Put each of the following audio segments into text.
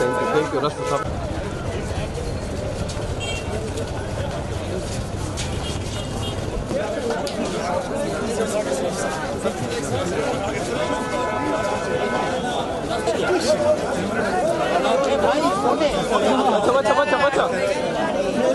Thank you राष्ट्र साहब। बच्चा बच्चा बच्चा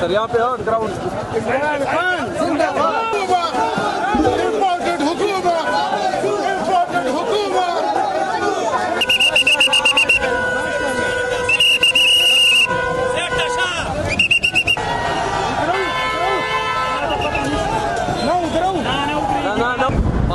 सर यहाँ पे और ग्राउंड इमरान खान जिंदाबाद इंपोर्टेड हुकूमत इंपोर्टेड हुकूमत ना ना ना